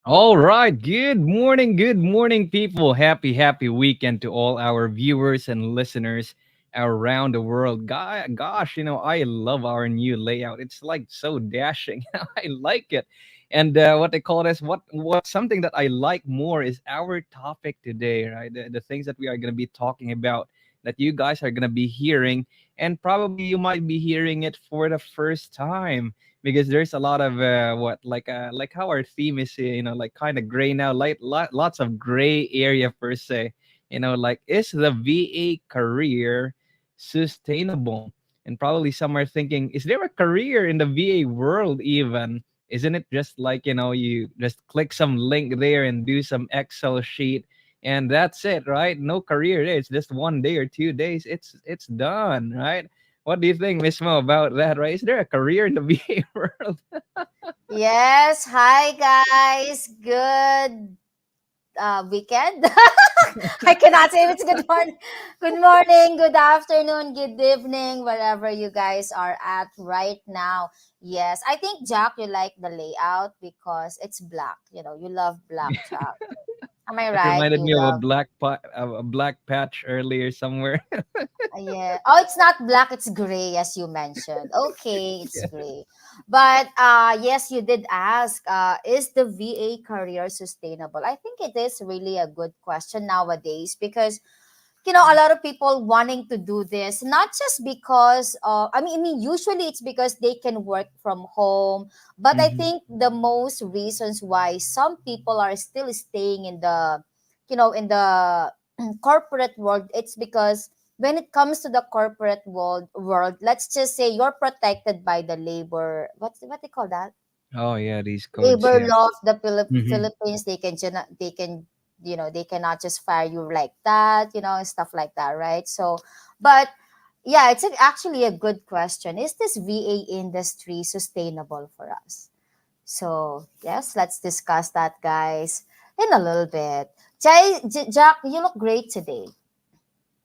All right. Good morning, people. Happy weekend to all our viewers and listeners around the world. Gosh, I love our new layout. It's like so dashing. I like it. And what they call this, what something that I like more is our topic today, right? The things that we are going to be talking about that you guys are going to be hearing, and probably you might be hearing it for the first time because there's a lot of like how our theme is here, like kind of gray now, like lots of gray area per se. Like, is the VA career sustainable? And probably some are thinking, is there a career in the VA world even? Isn't it just like, you just click some link there and do some Excel sheet and that's it, right? No career there. It's just 1 day or 2 days. It's done, right? What do you think, Miss Mo, about that, right? Is there a career in the VA world? Yes, hi guys. Good weekend. I cannot say if it's good morning, good afternoon, good evening, wherever you guys are at right now. Yes, I think Jack, you like the layout because it's black. You love black, Jack. Am I It right? reminded You me of a love. black patch earlier somewhere. Yeah. Oh, it's not black, it's gray as you mentioned. Okay, it's Yeah. gray. But yes, you did ask, is the VA career sustainable? I think it is really a good question nowadays because a lot of people wanting to do this not just because I mean usually it's because they can work from home, but I Hmm. think the most reasons why some people are still staying in the corporate world, it's because when it comes to the corporate world, let's just say you're protected by the labor, what they call that, Oh yeah, these codes. labor Yeah. law of the Hmm. Philippines. They cannot just fire you like that, and stuff like that, right? So, but yeah, it's actually a good question. Is this VA industry sustainable for us? So, yes, let's discuss that, guys, in a little bit. Jack, you look great today.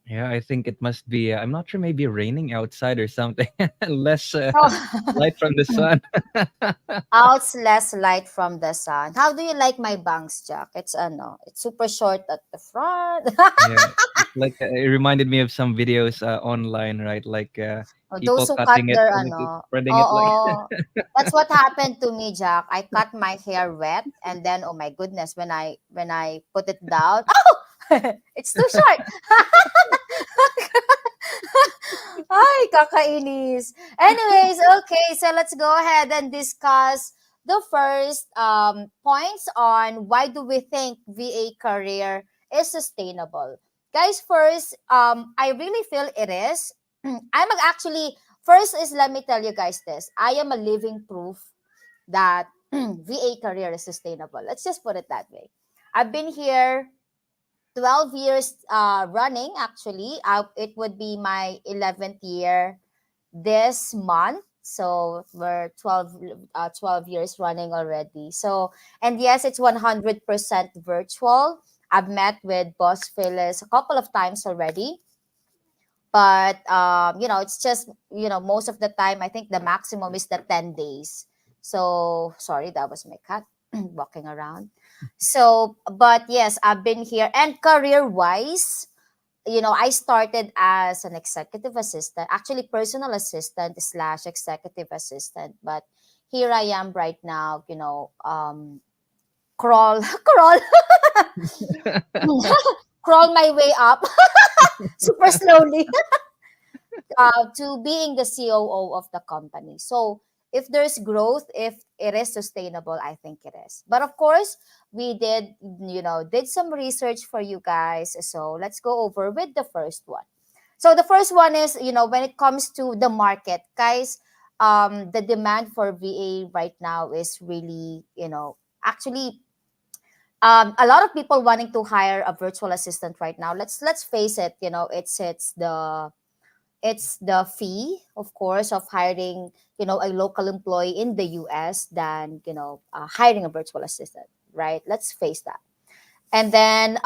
Yeah, I think it must be. I'm not sure. Maybe raining outside or something. Less Oh, light from the sun. out less light from the sun. How do you like my bangs, Jack? It's super short at the front. Yeah, it's like it reminded me of some videos online, right? Like Oh, people those who cut cutting it their and like spreading it like. oo. That's what happened to me, Jack. I cut my hair wet and then oh my goodness, when I put it down, oh, it's too short. Ay, kakainis. Anyways, okay, so let's go ahead and discuss the first points on why do we think VA career is sustainable. Guys, first, I really feel it is. Actually, first is, let me tell you guys this. I am a living proof that VA career is sustainable. Let's just put it that way. I've been here 12 years running, actually. It would be my 11th year this month. So we're 12 years running already. So, and yes, it's 100% virtual. I've met with Boss Phyllis a couple of times already. But, it's just, most of the time, I think the maximum is the 10 days. So, sorry, that was my cat walking around. So, but yes, I've been here. And career wise, I started as an executive assistant, actually personal assistant slash executive assistant. But here I am right now, crawl, crawl, crawl my way up super slowly to being the COO of the company. So if there's growth, if it is sustainable, I think it is. But of course, we did, did some research for you guys. So let's go over with the first one. So the first one is, when it comes to the market, guys, the demand for VA right now is really, actually a lot of people wanting to hire a virtual assistant right now. Let's face it, it's the fee, of course, of hiring, a local employee in the US than, hiring a virtual assistant, right? Let's face that. And then,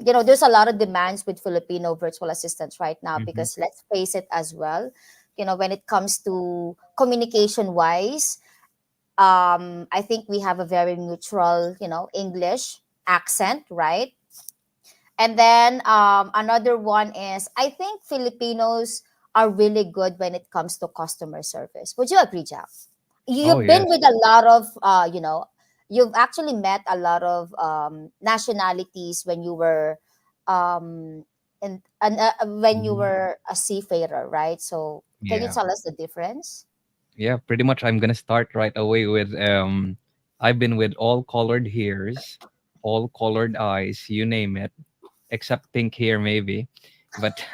there's a lot of demands with Filipino virtual assistants right now Hmm. because let's face it as well, when it comes to communication wise, I think we have a very neutral, English accent, right? And then another one is I think Filipinos are really good when it comes to customer service. Would you agree, Jack? Oh You've been with yes. a lot of, you've actually met a lot of nationalities when you were, when you Hmm. were a seafarer, right? So can you Yeah. tell us the difference? Yeah, pretty much I'm gonna start right away with I've been with all colored hairs, all colored eyes, you name it, except pink hair maybe. But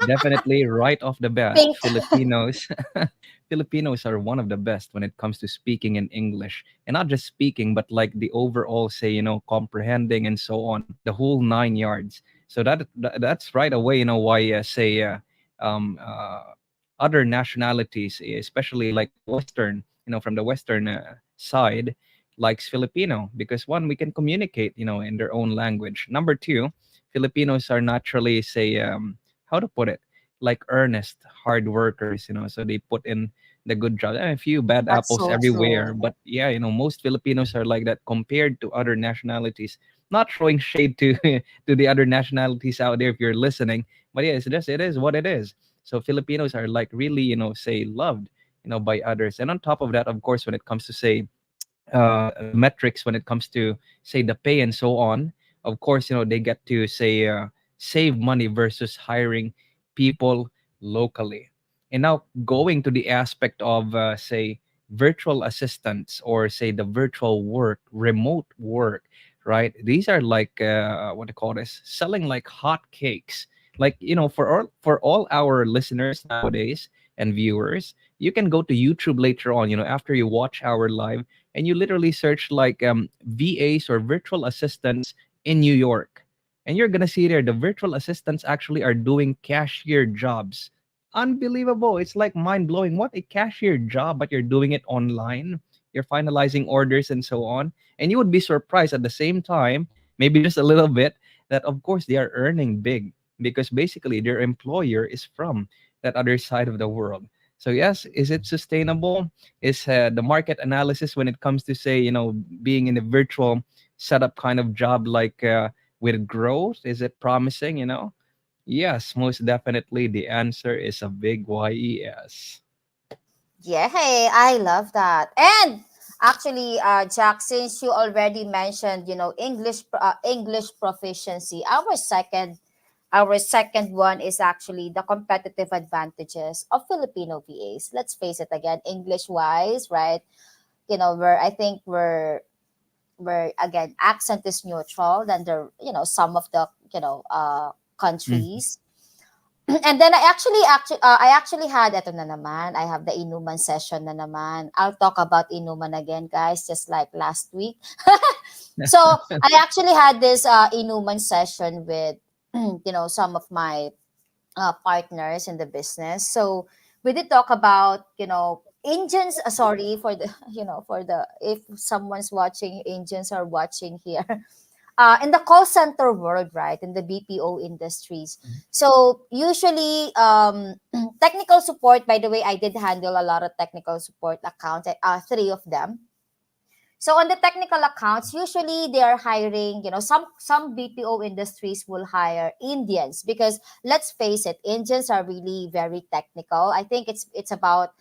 definitely right off the bat, Pink. Filipinos are one of the best when it comes to speaking in English. And not just speaking, but like the overall say, comprehending and so on, the whole 9 yards. So that's right away, why say other nationalities, especially like the Western, from the Western side, likes Filipino because one, we can communicate, in their own language. Number two, Filipinos are naturally, say, how to put it, like earnest, hard workers, so they put in the good job. A few bad That's apples so true. everywhere, but yeah, most Filipinos are like that compared to other nationalities. Not throwing shade to to the other nationalities out there if you're listening, but yeah, it is what it is. So Filipinos are like really, say loved, by others. And on top of that, of course, when it comes to say the metrics when it comes to say the pay and so on, of course, they get to say save money versus hiring people locally. And now going to the aspect of say virtual assistants or say the virtual work, remote work, right? These are like what do you call this, selling like hot cakes. Like, for all our listeners nowadays and viewers, you can go to YouTube later on, after you watch our live, and you literally search like VAs or virtual assistants in New York. And you're gonna see there the virtual assistants actually are doing cashier jobs. Unbelievable. It's like mind blowing. What a cashier job, but you're doing it online. You're finalizing orders and so on. And you would be surprised at the same time, maybe just a little bit, that of course they are earning big because basically their employer is from that other side of the world. So yes, is it sustainable? Is the market analysis when it comes to say being in a virtual setup kind of job like with growth, is it promising? Yes, most definitely the answer is a big yes. Yay, I love that. And actually, Jack, since you already mentioned, English proficiency, our second one is actually the competitive advantages of Filipino VAs. Let's face it again, English wise, right? Where I think we're again accent is neutral than the some of the Mhm. countries. And then I actually had ito na naman. I have the inuman session na naman. I'll talk about inuman again, guys, just like last week. So I actually had this inuman session with some of my partners in the business. So we did talk about Indians. Sorry for the for the if someone's watching, Indians are watching here. In the call center world, right, in the BPO industries. So usually, technical support. By the way, I did handle a lot of technical support accounts. Three of them. So on the technical accounts, usually they are hiring. Some BPO industries will hire Indians because let's face it, Indians are really very technical. I think it's about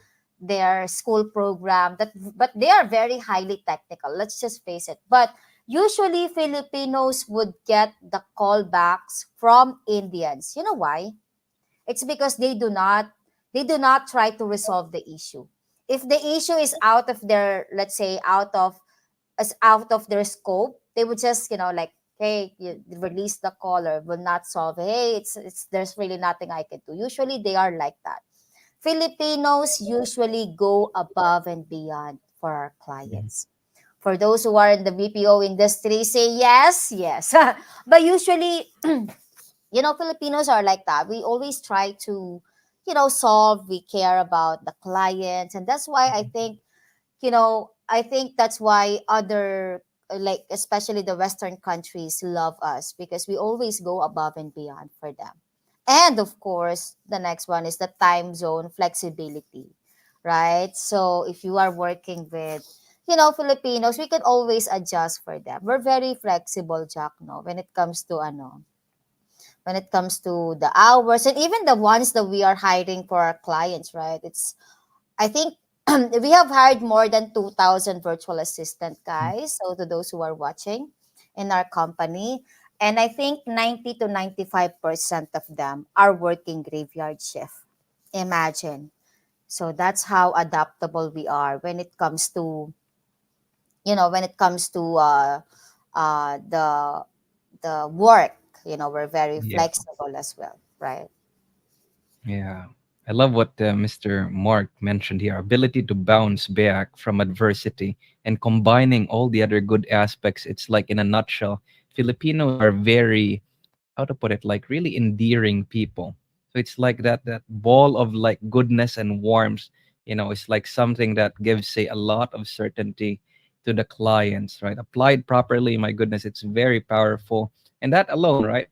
their school program, that but they are very highly technical, let's just face it. But usually Filipinos would get the callbacks from Indians. You know why? It's because they do not try to resolve the issue. If the issue is out of their, let's say, out of their scope, they would just, like, hey, you release the caller, will not solve it. Hey, it's there's really nothing I can do. Usually they are like that. Filipinos usually go above and beyond for our Mhm. clients. For those who are in the BPO industry, say yes, yes. But usually, Filipinos are like that. We always try to, solve, we care about the clients. And that's why I think that's why other, like, especially the Western countries love us, because we always go above and beyond for them. And of course, the next one is the time zone flexibility, right? So if you are working with, Filipinos, we can always adjust for them. We're very flexible, Jack, no, when it comes to the hours, and even the ones that we are hiring for our clients, right? I think we have hired more than 2,000 virtual assistant guys. So to those who are watching in our company, and I think 90 to 95% of them are working graveyard shift. Imagine. So that's how adaptable we are when it comes to, the work. We're very Yeah. flexible as well, right? Yeah. I love what Mr. Mark mentioned here, ability to bounce back from adversity and combining all the other good aspects. It's like, in a nutshell, Filipinos are very, how to put it, like really endearing people. So it's like that ball of like goodness and warmth. It's like something that gives, say, a lot of certainty to the clients, right? Applied properly, my goodness, it's very powerful. And that alone, right?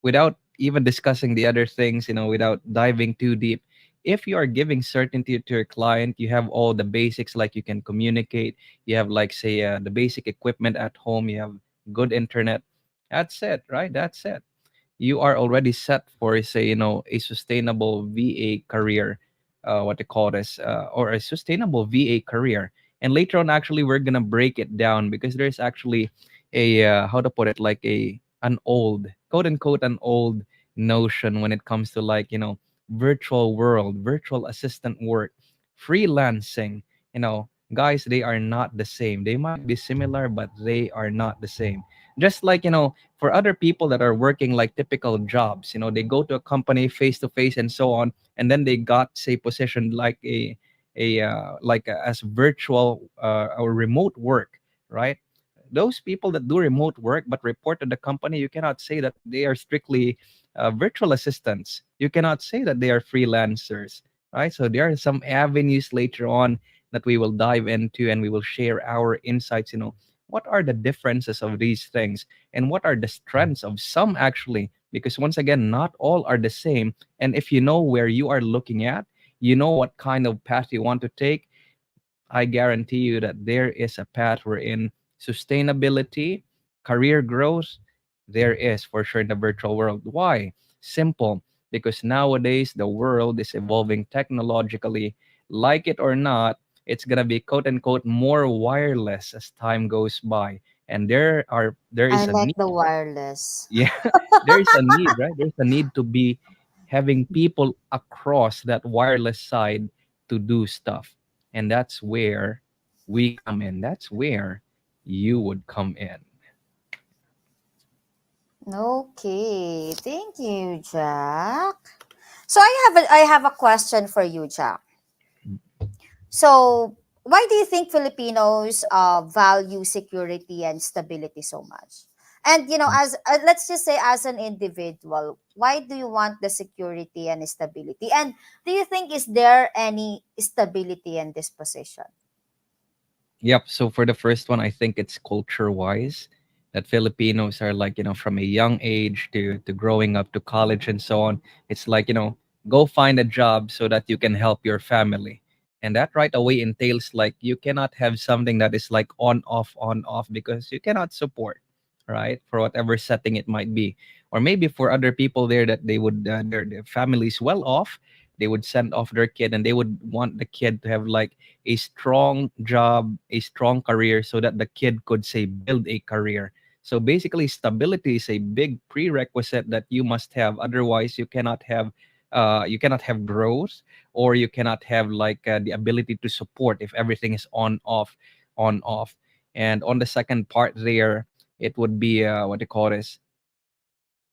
Without even discussing the other things, without diving too deep, if you are giving certainty to your client, you have all the basics, like you can communicate, you have, like, say, the basic equipment at home, you have good internet. That's it, right? That's it. You are already set for, say, a sustainable VA career, what they call this, or a sustainable VA career. And later on, actually, we're gonna break it down, because there's actually a, how to put it, like a an old, quote unquote, an old notion when it comes to, like, virtual world, virtual assistant work, freelancing. Guys, they are not the same. They might be similar, but they are not the same. Just like, for other people that are working like typical jobs, they go to a company face to face and so on, and then they got, say, positioned like as virtual, or remote work, right? Those people that do remote work but report to the company, you cannot say that they are strictly virtual assistants. You cannot say that they are freelancers, right? So there are some avenues later on that we will dive into, and we will share our insights. What are the differences of these things, and what are the strengths of some, actually, because once again, not all are the same. And if you know where you are looking at, you know what kind of path you want to take, I guarantee you that there is a path wherein sustainability, career growth, there is for sure in the virtual world. Why? Simple. Because nowadays the world is evolving technologically. Like it or not, it's gonna be, quote unquote, more wireless as time goes by. And there I is a like need. the wireless. Yeah, there is a need, right? There's a need to be having people across that wireless side to do stuff. And that's where we come in. That's where you would come in. Okay, thank you, Jack. So I have a question for you, Jack. So why do you think Filipinos value security and stability so much? And as let's just say, as an individual, why do you want the security and stability? And do you think, is there any stability in this position? Yep. So for the first one, I think it's culture wise that Filipinos are like, from a young age to growing up to college and so on. It's like, go find a job so that you can help your family. And that right away entails like you cannot have something that is like on, off, because you cannot support, right? For whatever setting it might be. Or maybe for other people there that they would, their family is well off, they would send off their kid, and they would want the kid to have like a strong job, a strong career, so that the kid could say build a career. So basically, stability is a big prerequisite that you must have. Otherwise, you cannot have growth, or you cannot have like the ability to support if everything is on off, on off. And on the second part there, it would be what they call this.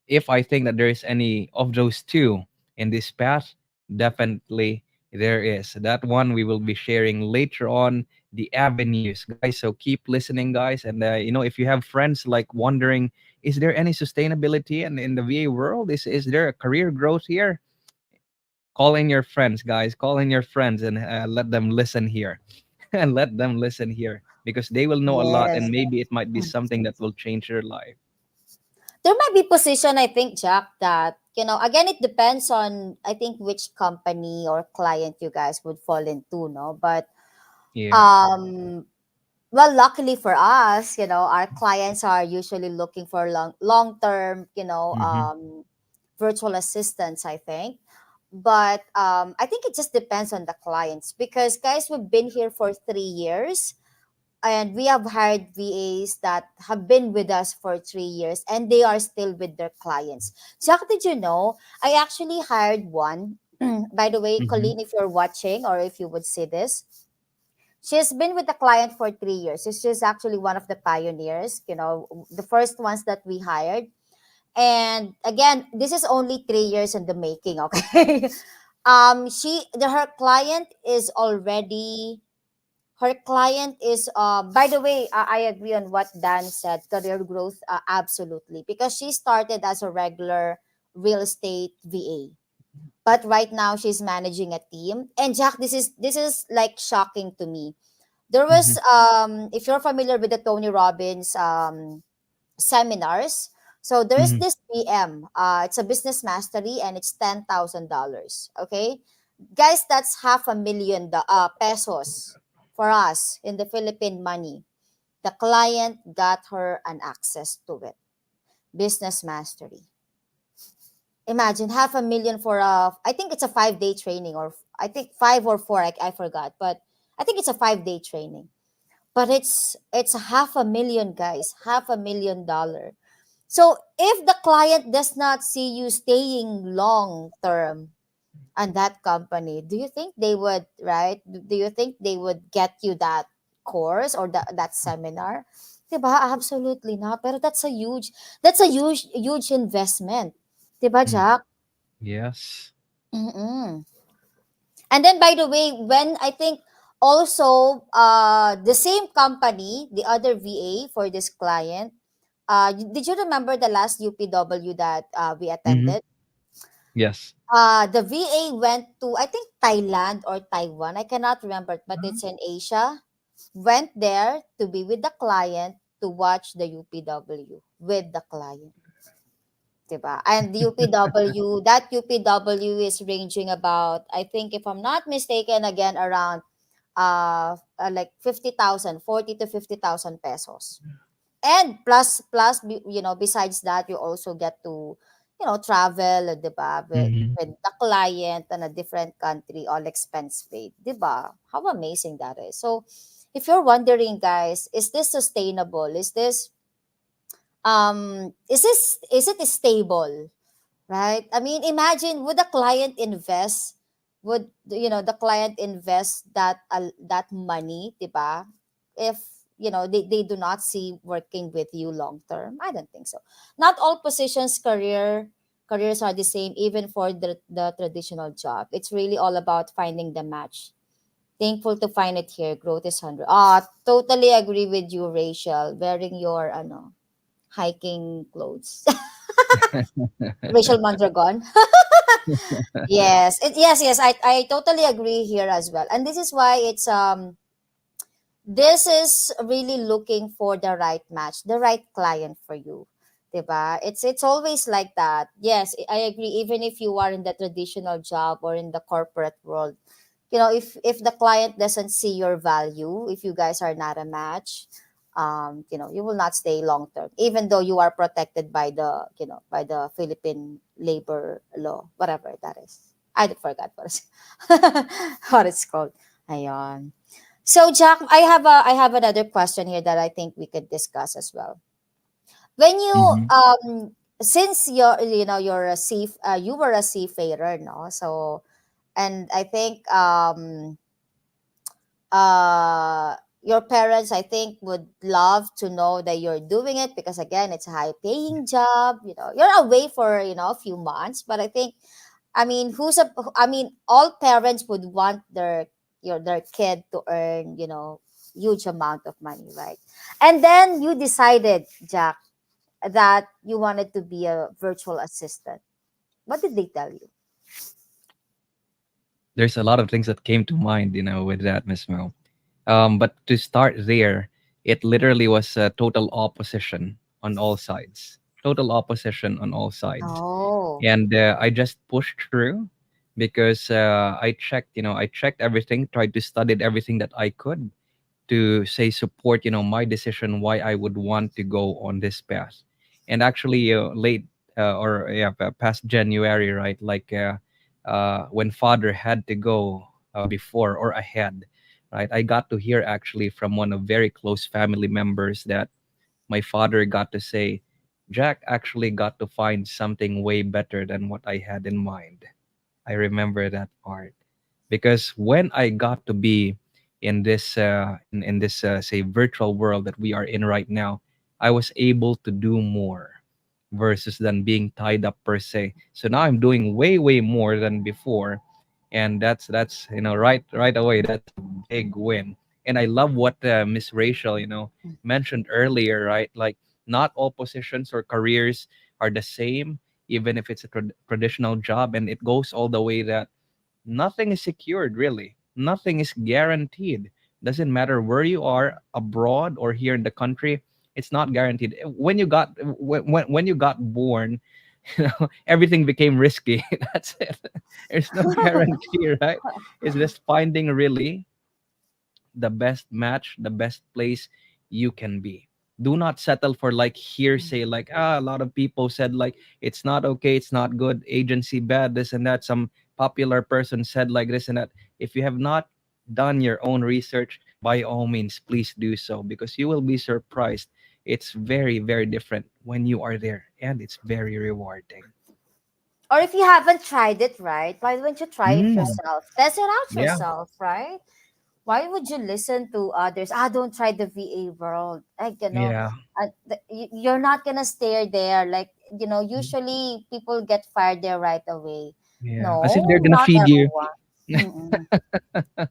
If I think that there is any of those two in this path, definitely there is. That one we will be sharing later on, the avenues, guys. So keep listening, guys. And if you have friends like wondering, is there any sustainability in the VA world? Is there a career growth here? Call in your friends, guys. Call in your friends and let them listen here, and let them listen here, because they will know a lot, and Yes. maybe it might be something that will change your life. There might be position, I think, Jack, that, again, it depends on, I think, which company or client you guys would fall into, no? But, Yeah. um, well, luckily for us, our clients are usually looking for long term, Mm-hmm. virtual assistants, I think. But I think it just depends on the clients, because, guys, we've been here for 3 years, and we have hired VAs that have been with us for 3 years, and they are still with their clients. Jack, did you know? I actually hired one. By the way, Mm-hmm. Colleen, if you're watching or if you would see this, she's been with the client for 3 years. She's actually one of the pioneers, the first ones that we hired. And again, this is only 3 years in the making, okay? Her client is already, her client is by the way, I agree on what Dan said, career growth, absolutely, because she started as a regular real estate VA, but right now she's managing a team. And Jack, this is like shocking to me. There Mm-hmm. was, if you're familiar with the Tony Robbins seminars, so there's Mm-hmm. this PM, it's a business mastery, and it's $10,000, okay? Guys, that's half a million pesos for us in the Philippine money. The client got her an access to it. Business mastery. Imagine half a million for I think it's a 5 day training, or I think 5 or 4, I forgot, but I think it's a 5 day training. But it's a half a million, guys, $500,000. So if the client does not see you staying long term on that company, do you think they would, right? Do you think they would get you that course or that seminar? Diba? Absolutely not. Pero that's a huge investment. Diba, Mm. Jack? Yes. Mm-mm. And then, by the way, when I think also the same company, the other VA for this client, did you remember the last UPW that we Mm-hmm. attended? Yes. The VA went to, I think, Thailand or Taiwan. I cannot remember, but it's in Asia. Went there to be with the client to watch the UPW with the client. Diba? And the UPW, that UPW is ranging about, I think, if I'm not mistaken, again, around like 50,000, 40 to 50,000 pesos. And besides that, you also get to, travel, diba, Mm-hmm. with the client in a different country, all expense paid, diba? How amazing that is. So if you're wondering, guys, is this sustainable? Is it stable? Right? I mean, imagine, would the client invest, would the client invest that money, diba? If they do not see working with you long term, I don't think so. Not all careers are the same, even for the traditional job. It's really all about finding the match. Thankful to find it here. Growth is 100. Totally agree with you, Rachel. Wearing your hiking clothes. Rachel Mondragon. Yes, I totally agree here as well. And this is why this is really looking for the right match, the right client for you. Diba? It's always like that. Yes, I agree. Even if you are in the traditional job or in the corporate world, if the client doesn't see your value, if you guys are not a match, you will not stay long term, even though you are protected by the Philippine labor law, whatever that is. I forgot what it's, what it's called. Ayan. So Jack, I have another question here that I think we could discuss as well. When you Hmm. since you're a you were a seafarer, no? So, and I think your parents, I think, would love to know that you're doing it because again it's a high paying job. You're away for a few months, but I think, I mean, all parents would want their kid to earn, huge amount of money, right? And then you decided, Jack, that you wanted to be a virtual assistant. What did they tell you? There's a lot of things that came to mind, with that, Miss Mel. But to start there, it literally was a total opposition on all sides. Total opposition on all sides. Oh. And I just pushed through because I checked everything, tried to study everything that I could to say support my decision why I would want to go on this path. And actually late or yeah past January, right, like when father had to go before or ahead, right, I got to hear actually from one of very close family members that my father got to say, Jack actually got to find something way better than what I had in mind. I remember that part because when I got to be in this say virtual world that we are in right now, I was able to do more versus than being tied up per se. So now I'm doing way more than before, and that's right away that's a big win. And I love what Miss Rachel mentioned earlier, right? Like not all positions or careers are the same, even if it's a traditional job, and it goes all the way that nothing is secured really, nothing is guaranteed. Doesn't matter where you are, abroad or here in the country, it's not guaranteed. When you got born, everything became risky. That's it. There's no guarantee, right? It's just finding really the best match, the best place you can be. Do not settle for like hearsay, like a lot of people said like it's not okay, it's not good, agency bad, this and that. Some popular person said like this and that. If you have not done your own research, by all means, please do so because you will be surprised. It's very different when you are there, and it's very rewarding. Or if you haven't tried it, right? Why don't you try it Mm, yourself? Test it out yeah, yourself, right? Why would you listen to others? Don't try the VA world. Like, yeah, you're not gonna stay there. Like, usually people get fired there right away. yeah. As if No, they're gonna not feed you. everyone. Mm-mm.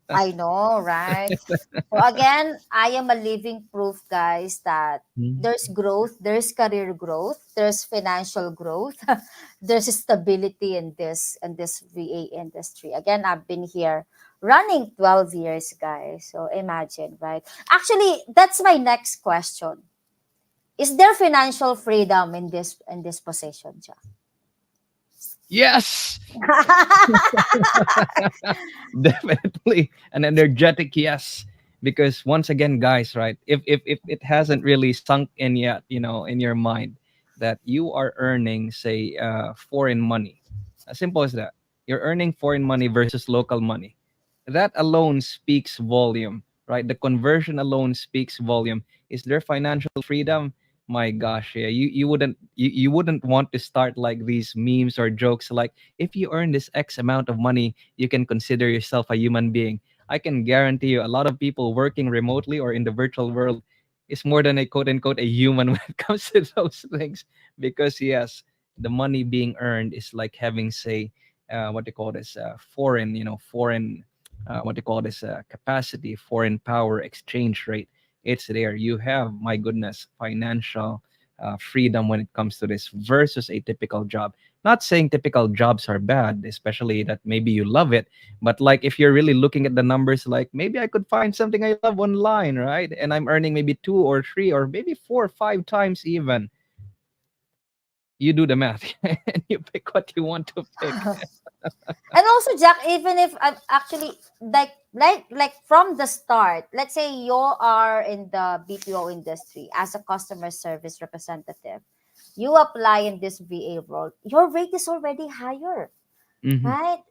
I know, right? So again, I am a living proof, guys, that Mm. there's growth, there's career growth, there's financial growth, there's stability in this VA industry. Again, I've been here running 12 years, guys. So imagine, right? Actually, that's my next question. Is there financial freedom in this position, Jack? Yes. Definitely an energetic yes. Because once again, guys, right? If it hasn't really sunk in yet, in your mind that you are earning, say, foreign money, as simple as that. You're earning foreign money versus local money. That alone speaks volume, right? The conversion alone speaks volume. Is there financial freedom? My gosh, yeah. You wouldn't want to start like these memes or jokes like if you earn this X amount of money, you can consider yourself a human being. I can guarantee you a lot of people working remotely or in the virtual world is more than a quote unquote a human when it comes to those things. Because yes, the money being earned is like having say what they call this foreign what they call this capacity, foreign power exchange rate. It's there. You have, my goodness, financial freedom when it comes to this versus a typical job. Not saying typical jobs are bad, especially that maybe you love it, but like if you're really looking at the numbers, like maybe I could find something I love online, right? And I'm earning maybe two or three or maybe four or five times even. You do the math and you pick what you want to pick. And also, Jack, even if I'm actually like from the start, let's say you are in the BPO industry as a customer service representative, you apply in this VA role, your rate is already higher. Hmm.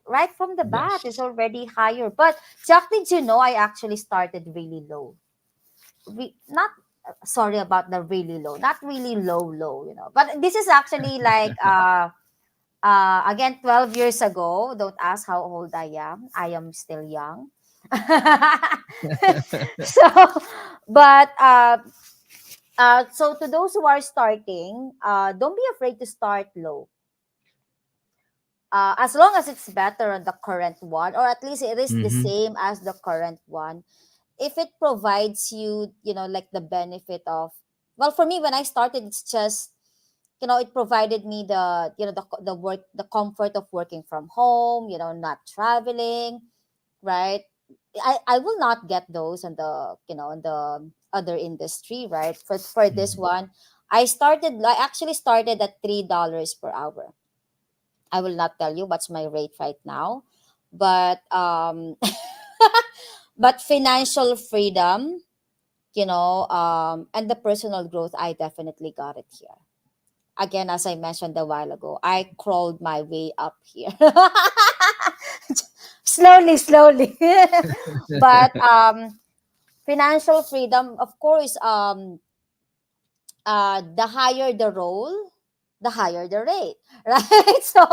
Right from the bat is Yes. already higher. But Jack, did you know I actually started really low? Not sorry about the really low, not really low, but this is actually like again 12 years ago. Don't ask how old I am still young. So but so to those who are starting, don't be afraid to start low, as long as it's better than the current one, or at least it is the Hmm. same as the current one. If it provides you, like the benefit of, well, for me, when I started, it's just, it provided me the, the work, the comfort of working from home, not traveling, right? I will not get those on the, in the other industry, right? For this Hmm. one, I actually started at $3 per hour. I will not tell you what's my rate right now, but but financial freedom, and the personal growth, I definitely got it here. Again, as I mentioned a while ago, I crawled my way up here. Slowly, slowly. But financial freedom, of course, the higher the role, the higher the rate, right? So,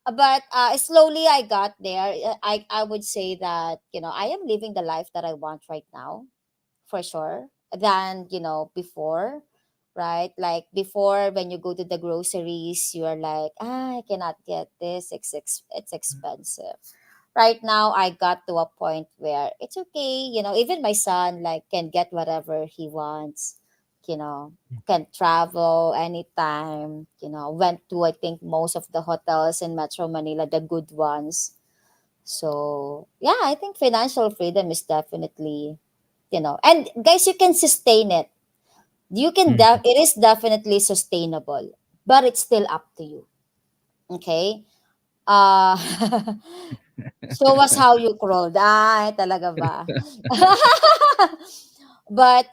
but slowly I got there. I would say that, I am living the life that I want right now, for sure, than, before, right? Like before, when you go to the groceries, you are like, I cannot get this, it's expensive. Right now, I got to a point where it's okay, even my son like can get whatever he wants, you know can travel anytime, went to, I think, most of the hotels in Metro Manila, the good ones. So yeah, I think financial freedom is definitely, and guys, you can sustain it. Hmm. It is definitely sustainable, but it's still up to you. Okay. uh Show us how you crawled. Ay, talaga ba? But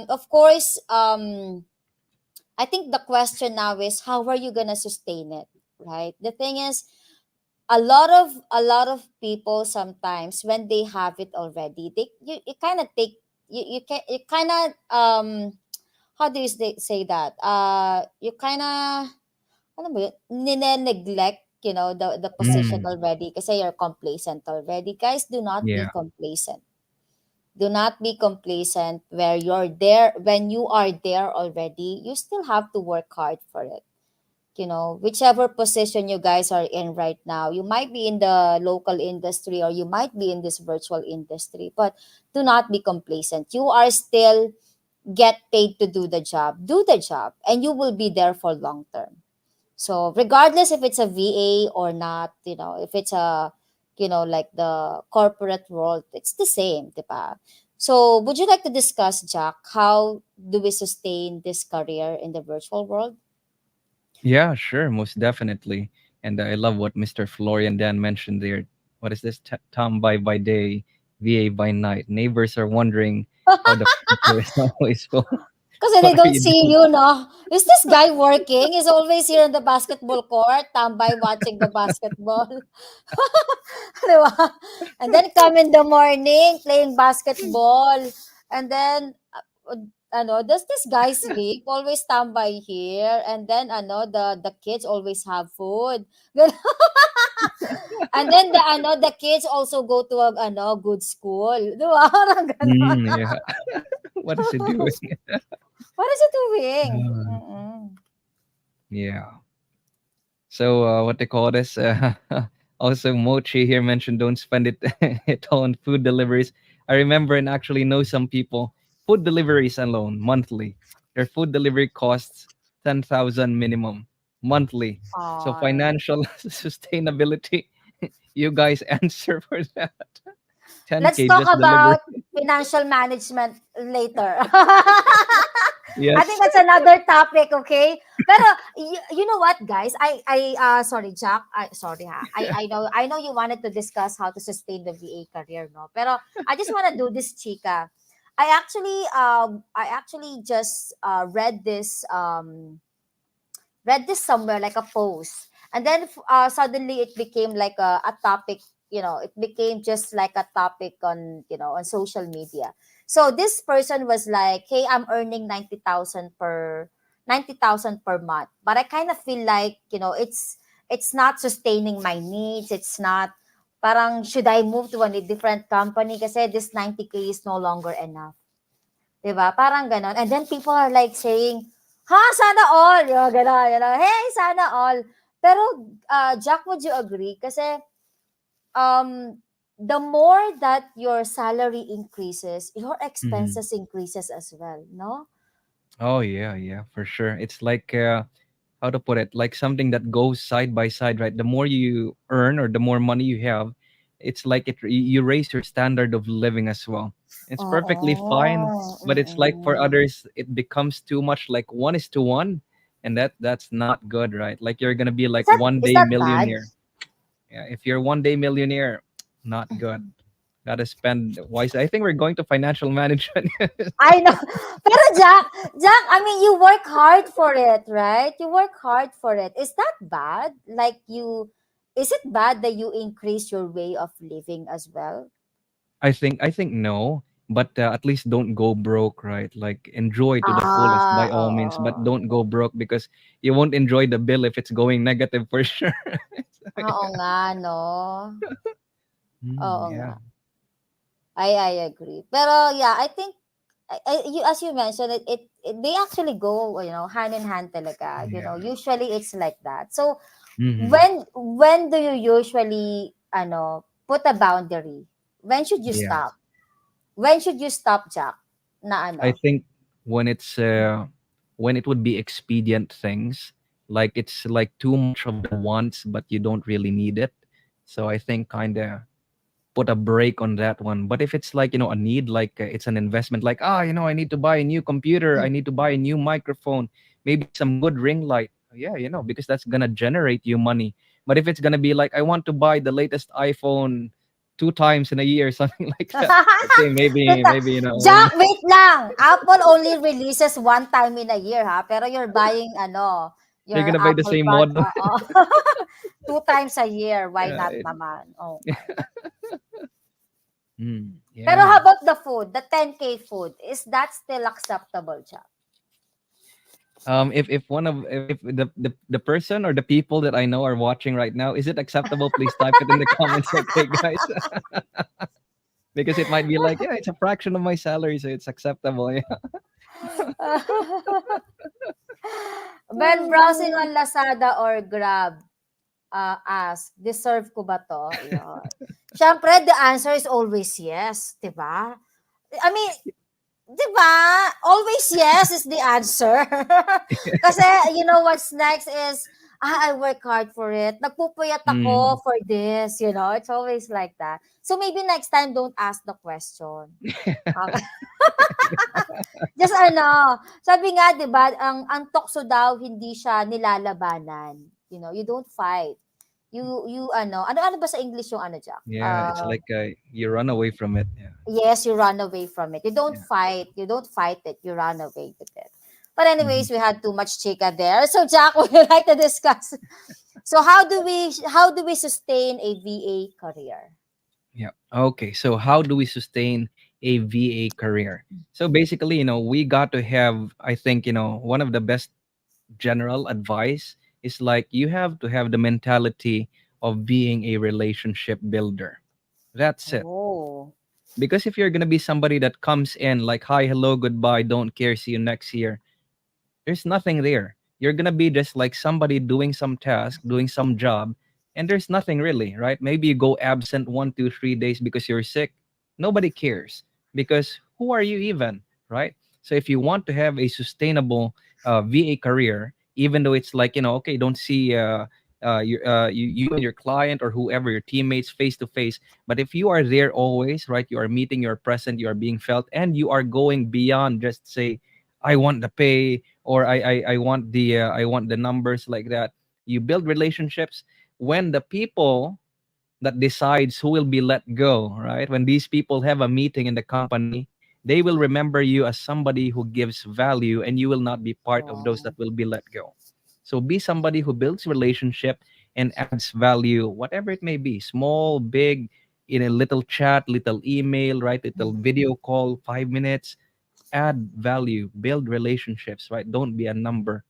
of course, I think the question now is, how are you gonna sustain it, right? The thing is, a lot of people, sometimes when they have it already, you kind of take, you kind of, how do you say that? You kind of, ano ba yun, nine-neglect, the position Mm. already kasi you're complacent already. Guys, do not be Yeah. complacent. Do not be complacent where you're there. When you are there already, you still have to work hard for it. Whichever position you guys are in right now, you might be in the local industry, or you might be in this virtual industry, but do not be complacent. You are still get paid to do the job. Do the job, and you will be there for long term. So regardless if it's a VA or not, if it's a, like the corporate world, it's the same, diba? So would you like to discuss, Jack, how do we sustain this career in the virtual world? Yeah, sure, most definitely. And I love what Mr. Florian Dan mentioned there. What is this? Tom by day, VA by night. Neighbors are wondering how the furniture is always full. Kasi they What are don't you see doing? you, no? Is this guy working? He's always here in the basketball court, tambay watching the basketball. Di ba? And then come in the morning, playing basketball. And then, does this guy sleep? Always tambay here. And then, the kids always have food. And then, the kids also go to a, good school. Di ba? Parang ganon. Mm, yeah. What is he doing? What is he doing? Uh, Mm-mm. yeah. So what they call this? Also, Mochi here mentioned don't spend it it all on food deliveries. I remember and actually know some people food deliveries alone monthly. Their food delivery costs 10,000 minimum monthly. So Ay. financial sustainability, you guys answer for that. Let's 10K talk just delivery. about financial management later. I think Yes. that's another topic, okay? Pero you know what, guys? Sorry, Jack. Sorry ha. I know you wanted to discuss how to sustain the VA career, no? Pero I just want to do this, Chica. I actually just read this somewhere, like a post. And then suddenly it became like a topic, it became just like a topic on, on social media. So this person was like, hey, I'm earning 90,000 per month, but I kind of feel like, it's not sustaining my needs. It's not, parang should I move to a different company kasi this 90K is no longer enough. 'Di ba? Parang gano'n. And then people are like saying, "Ha, sana all." Yung gano'n, "Hey, sana all." Pero, Jack, would you agree? Kasi, the more that your salary increases, your Mm-hmm. expenses increases as well, no? Oh yeah, yeah, for sure. It's like how to put it, like something that goes side by side, right? The more you earn or the more money you have, it's like you raise your standard of living as well. It's perfectly fine, Oo, but it's like for mm. others it becomes too much, like 1:1, and that's not good, right? Like you're gonna be like one Is day that bad? millionaire. Yeah, if you're one day millionaire, not good. Gotta spend wisely. I think we're going to financial management. I know. Pero Jack, I mean, you work hard for it, right? You work hard for it. Is that bad? Is it bad that you increase your way of living as well? I think no, but at least don't go broke, right? Like enjoy to the fullest Ah, by all means, but oo. don't go broke because you won't enjoy the bill if it's going negative for sure. So, Oo yeah. nga, no? Oo nga. Yeah. I agree. Pero yeah, I think as you mentioned, they actually go, hand in hand talaga. Yeah. Usually it's like that. So Hmm. when do you usually put a boundary? When should you Yeah. stop? When should you stop, Jack? Na I ano? think when it's when it would be expedient things, like it's like too much of the wants, but you don't really need it. So I think kind of put a break on that one. But if it's like, a need, like it's an investment, like, I need to buy a new computer, I need to buy a new microphone, maybe some good ring light. Yeah, because that's going to generate you money. But if it's going to be like, I want to buy the latest iPhone 2 times in a year, something like that. Okay, maybe, Teka, maybe, Jack, wait lang. Apple only releases one time in a year, ha? Pero you're buying, you're your going to buy the Apple same card, model. two times a year. Why Yeah. not naman? Okay. Pero how Yeah. about the food? The 10K food. Is that still acceptable, Jack? If one of if the person or the people that I know are watching right now, is it acceptable? Please type it in the comments, okay, guys? Because it might be like, yeah, it's a fraction of my salary, so it's acceptable. Yeah. When browsing on Lazada or Grab, ask, deserve ko ba to? Yun. Siyempre, the answer is always yes, di ba? I mean, di ba? Always yes is the answer. Kasi, what's next is, I work hard for it. Nagpupuyat ako Mm. for this, It's always like that. So maybe next time, don't ask the question. Okay? Just sabi nga 'di ba, ang tukso daw hindi siya nilalabanan. You don't fight. You ano ba sa English yung Jack? Yeah, it's like you run away from it. Yeah. Yes, you run away from it. You don't Yeah. fight. You don't fight it. You run away with it. But Hmm. anyways, we had too much chica there. So Jack, would you like to discuss? So how do we sustain a VA career? Yeah. Okay. So how do we sustain a VA career? So basically, we got to have, I think, one of the best general advice is like you have to have the mentality of being a relationship builder. That's it. Oh. Because if you're going to be somebody that comes in like, hi, hello, goodbye, don't care, see you next year, there's nothing there. You're gonna be just like somebody doing some task, doing some job, and there's nothing really, right? Maybe you go absent 1, 2, 3 days because you're sick. Nobody cares because who are you even, right? So if you want to have a sustainable VA career, even though it's like okay, don't see you and your client or whoever your teammates face to face, but if you are there always, right, you are meeting, you're present, you are being felt, and you are going beyond just say, I want the pay, or I want the numbers like that. You build relationships when the people that decides who will be let go, right? When these people have a meeting in the company, they will remember you as somebody who gives value, and you will not be part of those Oh. that will be let go. So be somebody who builds relationship, and adds value, whatever it may be, small, big, in a little chat, little email, right? Little video call, 5 minutes, add value, build relationships, right? Don't be a number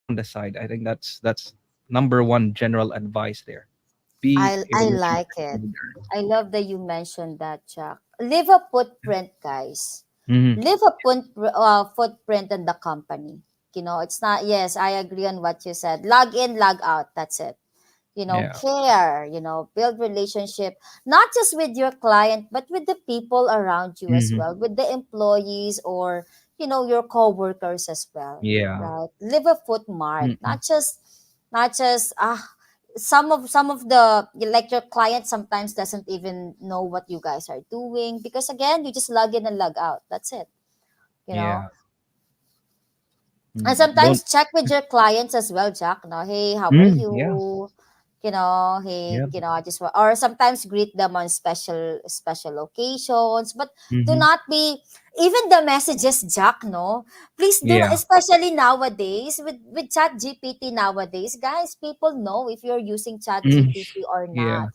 on the side. I think that's number one general advice there. Be a I relationship like it. builder. I love that you mentioned that, Jack. Leave a footprint, guys. Hmm. Leave a footprint in the company. It's not, yes, I agree on what you said. Log in, log out. That's it. Yeah. Care, build relationship, not just with your client, but with the people around you as Hmm. well, with the employees or, your co-workers as well, Yeah. right? Leave a footmark, Mm-mm. not just, some of the, like, your client sometimes doesn't even know what you guys are doing because again, you just log in and log out. That's it, you know Yeah. and Don't. sometimes check with your clients as well, Jack. No, hey, how are Yeah. you? Hey, Yeah. I just want, or sometimes greet them on special occasions. But do Hmm. not be, even the messages, Jack. No, please do not, Yeah. especially nowadays with Chat GPT nowadays, guys. People know if you're using Chat Mm. GPT or Yeah. not.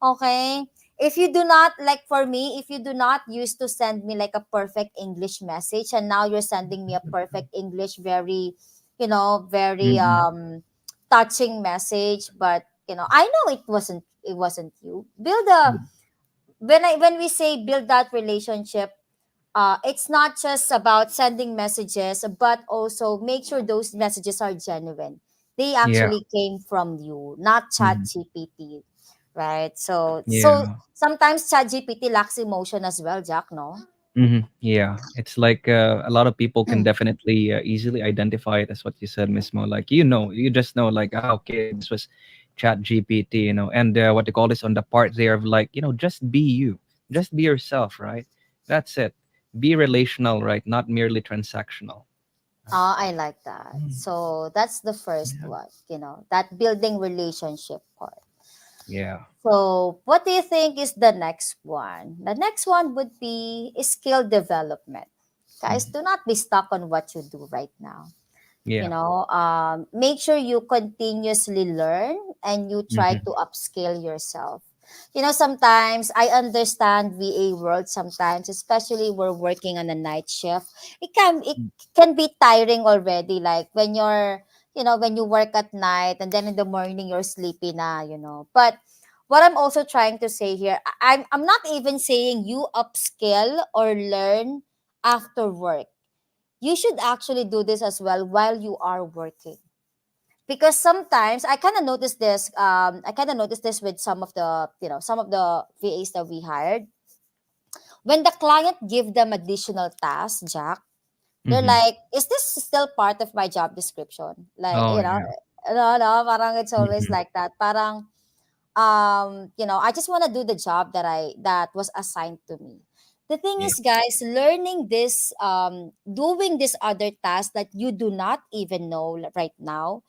Okay. If you do not, like, for me, if you do not used to send me like a perfect English message and now you're sending me a perfect English, very, very Mm-mm. touching message, but I know it wasn't you. Build a when we say build that relationship, it's not just about sending messages, but also make sure those messages are genuine. They Yeah. actually came from you, not Chat Hmm. GPT, right? So Yeah. sometimes Chat GPT lacks emotion as well, Jack. No. Yeah, it's like a lot of people can definitely easily identify it as what you said, Miss Mo. Like, you just know, like, okay, this was Chat GPT, and what they call this on the part there of, like, just be you, just be yourself, right? That's it. Be relational, right? Not merely transactional. Right? I like that. Mm. So that's the first Yeah. one, that building relationship part. Yeah. So, what do you think is the next one? The next one would be skill development. Guys, Mhm. do not be stuck on what you do right now. Yeah. Make sure you continuously learn and you try Hmm. to upscale yourself. Sometimes I understand VA world sometimes, especially we're working on a night shift. It can be tiring already, like when you work at night and then in the morning you're sleepy na. But what I'm also trying to say here, I'm not even saying you upscale or learn after work. You should actually do this as well while you are working, because sometimes I kind of noticed this with some of the VAs that we hired. When the client give them additional tasks, Jack, they're Hmm. like, is this still part of my job description? Like, Oh yeah. no, no, parang it's always Hmm. like that. Parang, I just want to do the job that was assigned to me. The thing Yeah. is, guys, learning this, doing this other task that you do not even know right now,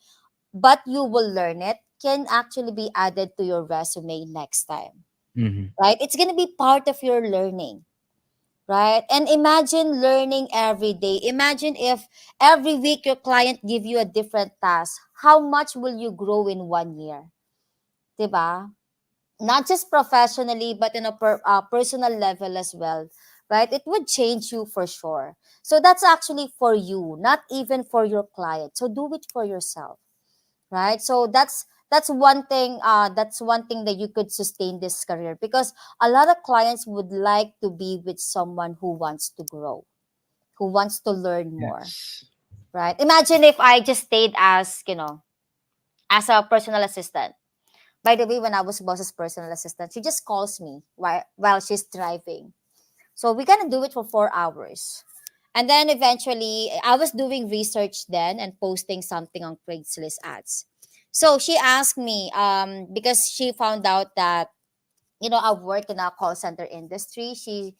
but you will learn it, can actually be added to your resume next time, Hmm. right? It's going to be part of your learning, right? And imagine learning every day. Imagine if every week your client give you a different task. How much will you grow in 1 year? Diba? Not just professionally, but in a personal level as well, right? It would change you for sure. So that's actually for you, not even for your client. So do it for yourself, right? So that's one thing that you could sustain this career, because a lot of clients would like to be with someone who wants to grow, who wants to learn more, Yes. right? Imagine if I just stayed as a personal assistant. By the way, when I was boss's personal assistant, she just calls me while she's driving. So we're gonna do it for 4 hours. And then eventually, I was doing research then and posting something on Craigslist ads. So she asked me, because she found out that, I work in a call center industry. She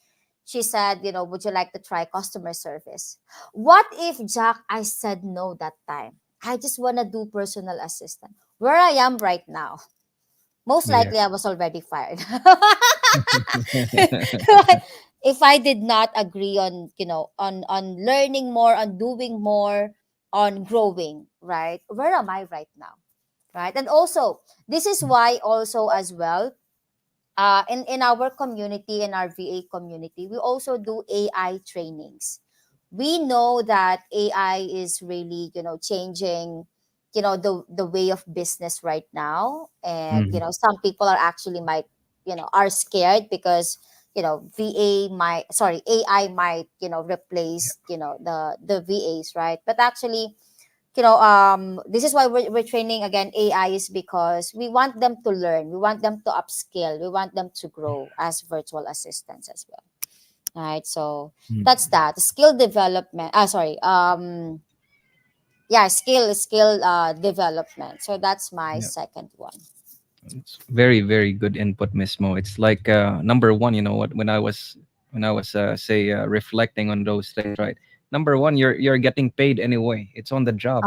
said, would you like to try customer service? What if, Jack, I said no that time? I just wanna do personal assistant. Where I am right now, most Yeah. likely I was already fired. If I did not agree on, on learning more, on doing more, on growing, right? Where am I right now? right? And also, this is why also as well, in our community, in our VA community, we also do AI trainings. We know that AI is really, changing, the way of business right now. And, Mhm. some people are actually might, are scared because, AI might, Yeah. replace, the VAs, right? But actually, this is why we're training again AI, is because we want them to learn, we want them to upskill, we want them to grow as virtual assistants as well, right? So that's Mm. that skill development, yeah, skill development. So that's my Yeah. second one. It's very, very good input, Miss Mo. It's like number one, you know what, when I was say reflecting on those things, right? Number one, you're getting paid anyway. It's on the job.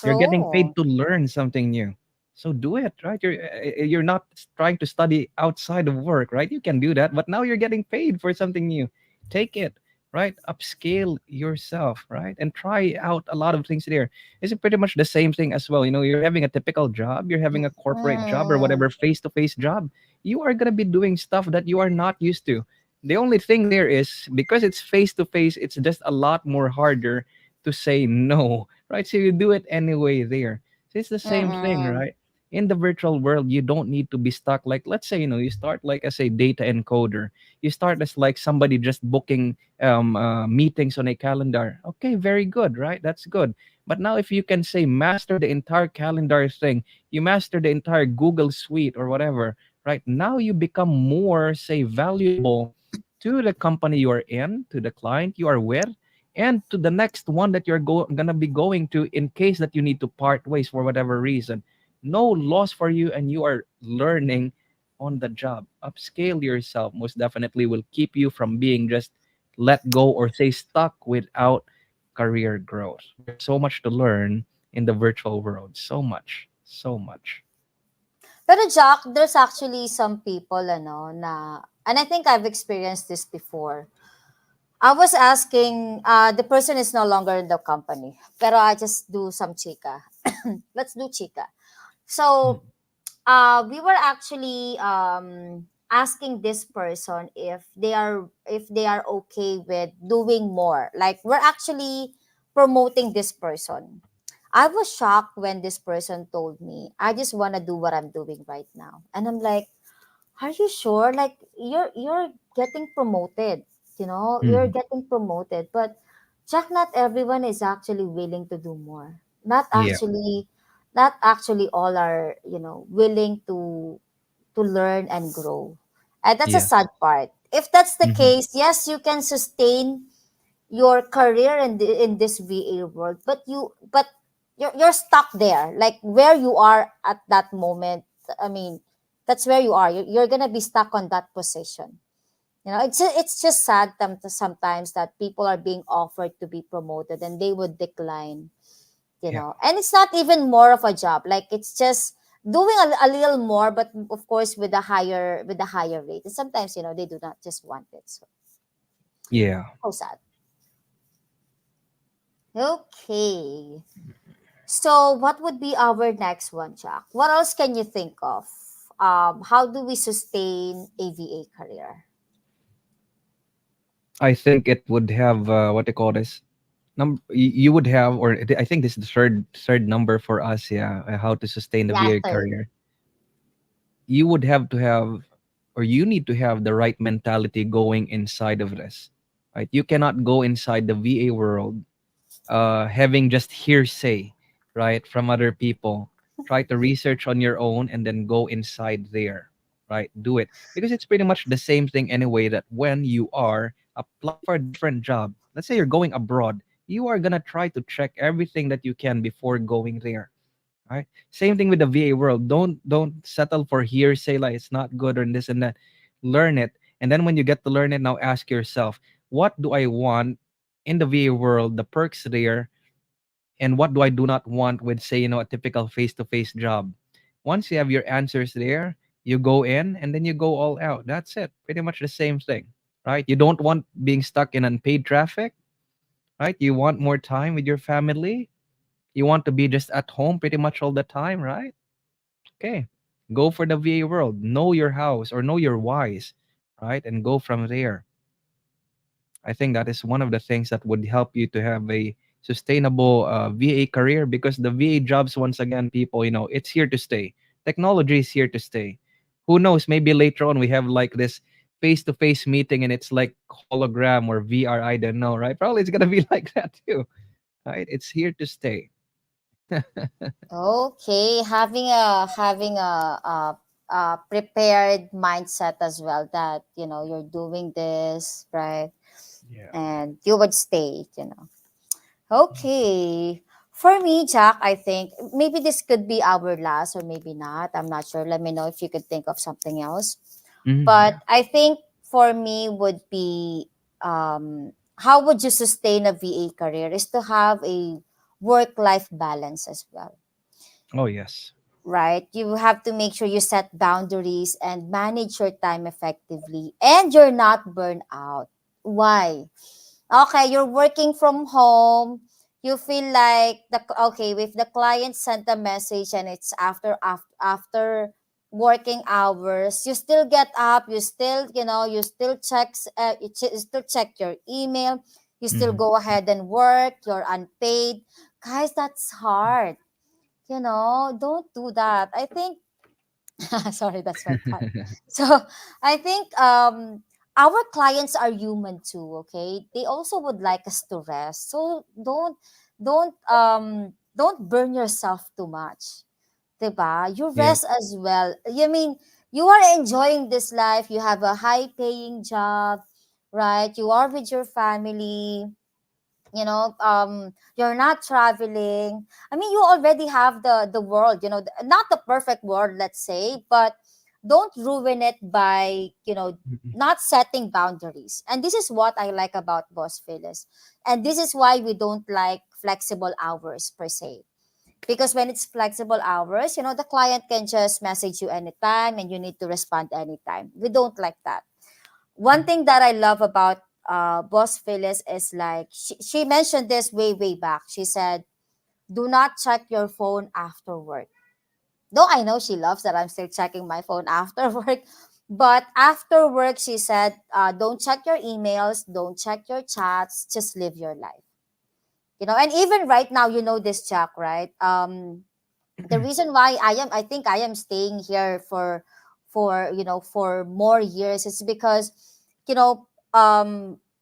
You're getting paid True. to learn something new. So do it, right? You're not trying to study outside of work, right? You can do that, but now you're getting paid for something new. Take it, right? Upscale yourself, right? And try out a lot of things there. Is it pretty much the same thing as well? You know, you're having a typical job, you're having a corporate job or Mm, whatever face-to-face job. You are gonna be doing stuff that you are not used to. The only thing there is because it's face-to-face, it's just a lot more harder to say no, right? So you do it anyway there. So it's the same thing, mm-mm. right? In the virtual world, you don't need to be stuck. Like, let's say, you start like as a data encoder. You start as like somebody just booking meetings on a calendar. Okay, very good, right? That's good. But now, if you can say master the entire calendar thing, you master the entire Google suite or whatever, right? Now you become more, say, valuable to the company you are in, to the client you are with, and to the next one that you're gonna be going to in case that you need to part ways for whatever reason. No loss for you, and you are learning on the job. Upscale yourself most definitely will keep you from being just let go or say stuck without career growth. There's so much to learn in the virtual world. So much. So much. Pero Jack, there's actually some people, na, and I think I've experienced this before. I was asking, the person is no longer in the company, pero I just do some chika. Let's do chika. Mm. So, we were actually asking this person if they are okay with doing more. Like, we're actually promoting this person. I was shocked when this person told me, "I just want to do what I'm doing right now," and I'm like, are you sure? Like, you're getting promoted, you're Mhm. getting promoted, but Jack, not everyone is actually willing to do more. Not Yeah. actually, not actually all are, willing to learn and grow. And that's a Yes. sad part. If that's the Mhm. case, yes, you can sustain your career in this VA world, but you're stuck there, like where you are at that moment. I mean, that's where you are. You're gonna be stuck on that position. It's just sad sometimes that people are being offered to be promoted and they would decline. Yeah. And it's not even more of a job. Like, it's just doing a little more, but of course with a higher rate. And sometimes they do not just want it. Yeah. So sad. Okay. So, what would be our next one, Jack? What else can you think of? How do we sustain a VA career? I think it would have what they call this. You would have, or I think this is the third number for us. Yeah, how to sustain the Yeah, VA third. career. You would have to have, or you need to have the right mentality going inside of this, right? You cannot go inside the VA world having just hearsay, right, from other people. Try to research on your own and then go inside there, right? Do it because it's pretty much the same thing anyway. That when you are applying for a different job, let's say you're going abroad, you are gonna try to check everything that you can before going there, right? Same thing with the VA world. Don't settle for hearsay like it's not good or this and that. Learn it, and then when you get to learn it, now ask yourself, what do I want in the VA world? The perks there, and what do I do not want with, say, a typical face-to-face job. Once you have your answers there, you go in and then you go all out. That's it. Pretty much the same thing, right? You don't want being stuck in unpaid traffic, right? You want more time with your family. You want to be just at home pretty much all the time, right? Okay, go for the VA world. Know your house or know your whys, right? And go from there. I think that is one of the things that would help you to have a sustainable VA career, because the VA jobs, once again, people, it's here to stay. Technology is here to stay. Who knows? Maybe later on we have like this face to face meeting and it's like hologram or VR. I don't know, right? Probably it's going to be like that too, right? It's here to stay. Okay, having a prepared mindset as well, that you're doing this right, Yeah. and you would stay. Okay. For me, Jack, I think maybe this could be our last or maybe not. I'm not sure. Let me know if you could think of something else. But Yeah. I think for me would be, how would you sustain a VA career is to have a work life balance as well, Oh, yes. right? You have to make sure you set boundaries and manage your time effectively, and you're not burned out. Why? Okay, you're working from home. You feel like okay, if the client sent a message and it's after working hours, you still get up, you still, you still you still check your email, you still Hmm. go ahead and work, you're unpaid. Guys, that's hard. Don't do that. I think sorry, that's my cat. So I think our clients are human too, okay? They also would like us to rest. So don't burn yourself too much. 'Di ba? You Yeah. rest as well. You mean you are enjoying this life, you have a high paying job, right? You are with your family, you're not traveling. I mean, you already have the world, not the perfect world, let's say, but don't ruin it by Mhm. not setting boundaries. And this is what I like about Boss Phyllis, and this is why we don't like flexible hours per se, because when it's flexible hours, the client can just message you anytime and you need to respond anytime. We don't like that. One thing that I love about Boss Phyllis is like she mentioned this way back. She said, "Do not check your phone after work." Though I know she loves that I'm still checking my phone after work, but after work, she said, "Don't check your emails, don't check your chats, just live your life." And even right now, this, Jack, right? The reason why I think I am staying here for more years is because you know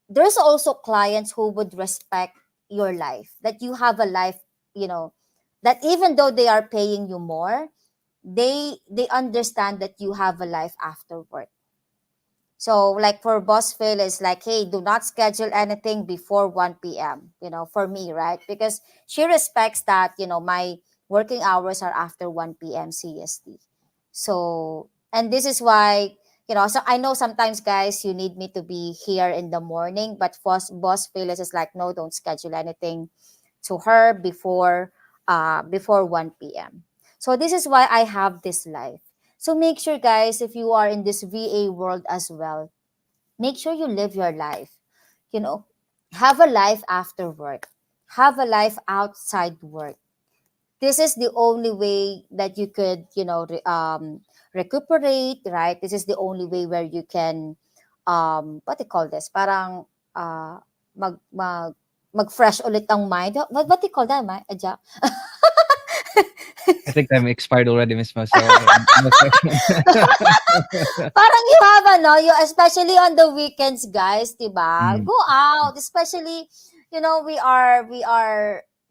there's also clients who would respect your life, that you have a life, you know that even though they are paying you more, they understand that you have a life after work. So, like for Boss Phil, is like, hey, do not schedule anything before 1 p.m., for me, right? Because she respects that, my working hours are after 1 p.m. CST. So, and this is why, so I know sometimes, guys, you need me to be here in the morning, but Boss Phyllis is like, no, don't schedule anything to her before 1 p.m. So this is why I have this life. So make sure, guys, if you are in this VA world as well, make sure you live your life. You know, have a life after work. Have a life outside work. This is the only way that you could, recuperate, right? This is the only way where you can, what do you call this? Parang, mag, mag, mag-fresh ulit ang mind. What do you call that, Jack? I think I'm expired already, Miss Mo. So no question. Parang you have you especially on the weekends, guys, 'di ba? Mm, Go out, especially we are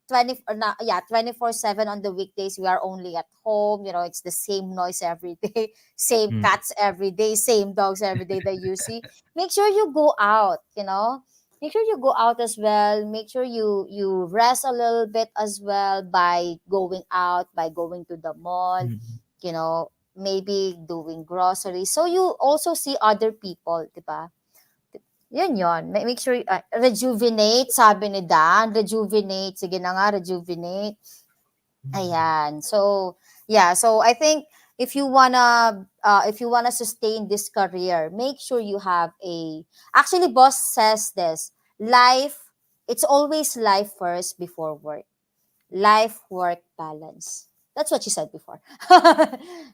20 or na, yeah, 24/7 on the weekdays. We are only at home, it's the same noise every day, same mm, cats every day, same dogs every day that you see. Make sure you go out, Make sure you go out as well. Make sure you rest a little bit as well by going out, by going to the mall, mm, maybe doing groceries. So you also see other people, di ba? Yun yun. Make sure, rejuvenate, sabi ni Dan. Rejuvenate. Sige na nga, rejuvenate. Ayan. So, yeah. So, I think if you wanna sustain this career, make sure you have actually, boss says this, life, it's always life first before work. Life work balance. That's what you said before.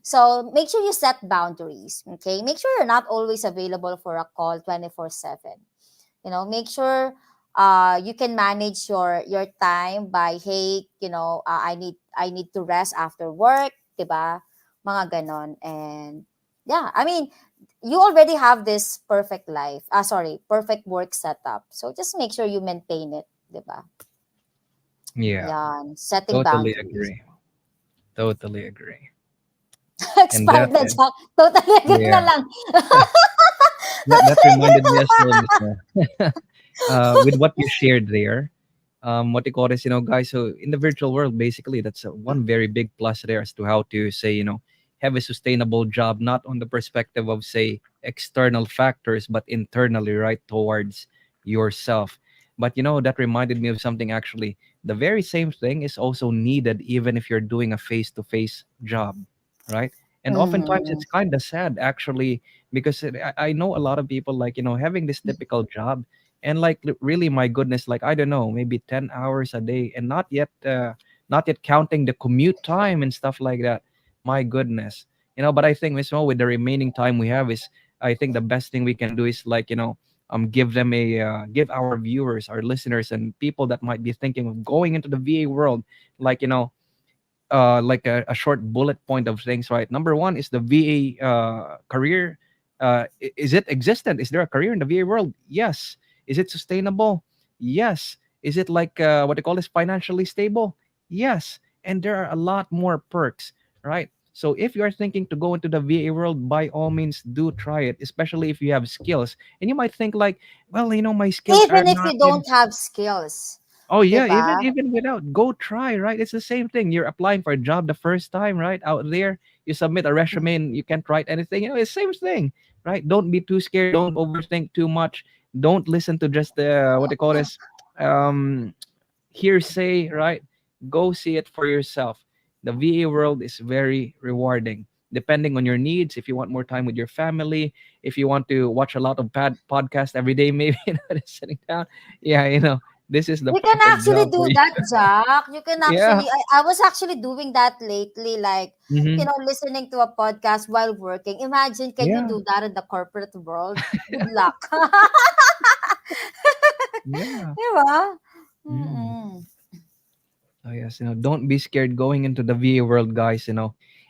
So make sure you set boundaries. Okay. Make sure you're not always available for a call 24/7. Make sure you can manage your time by, hey, I need to rest after work, 'di ba? Mga ganon. And yeah, I mean, you already have this perfect life. Sorry, perfect work setup. So just make sure you maintain it, 'di ba? Yeah, Yan, setting totally boundaries. agree. Totally agree. And Expired that, na, Jack. Totally agree na yeah, lang. that reminded me as well, Miss Mo. With what you shared there, what you call this, guys. So in the virtual world, basically, that's one very big plus there as to how to say, have a sustainable job, not on the perspective of say external factors, but internally, right, towards yourself. But that reminded me of something actually. The very same thing is also needed even if you're doing a face-to-face job, right? And oftentimes Mm-hmm. it's kind of sad actually because I know a lot of people like having this typical job and like really my goodness like I don't know maybe 10 hours a day and not yet counting the commute time and stuff like that. My goodness. But I think Miss Mo, with the remaining time we have is I think the best thing we can do is like give our viewers, our listeners, and people that might be thinking of going into the VA world like like a short bullet point of things, right? Number one is the VA career. Is it existent? Is there a career in the VA world? Yes. Is it sustainable? Yes. Is it like what they call this financially stable? Yes. And there are a lot more perks, right? So if you are thinking to go into the VA world, by all means do try it, especially if you have skills. And you might think like, well, my skills are Even if not you don't have skills, Oh yeah, even diba? even without, go try, right? It's the same thing. You're applying for a job the first time, right? Out there, you submit a resume and you can't write anything. It's the same thing, right? Don't be too scared. Don't overthink too much. Don't listen to just the what they call this, um, hearsay, right? Go see it for yourself. The VA world is very rewarding. Depending on your needs, if you want more time with your family, if you want to watch a lot of podcast every day, maybe just sitting down, yeah, this is the You can perfect actually job for do you. that, Jack. You can Yeah. actually, I was actually doing that lately, like, Hmm. listening to a podcast while working. Imagine, can you Yeah. do that in the corporate world? Good luck. Yeah. Diba? Mm. Mm-mm. Oh yes, don't be scared going into the VA world, guys.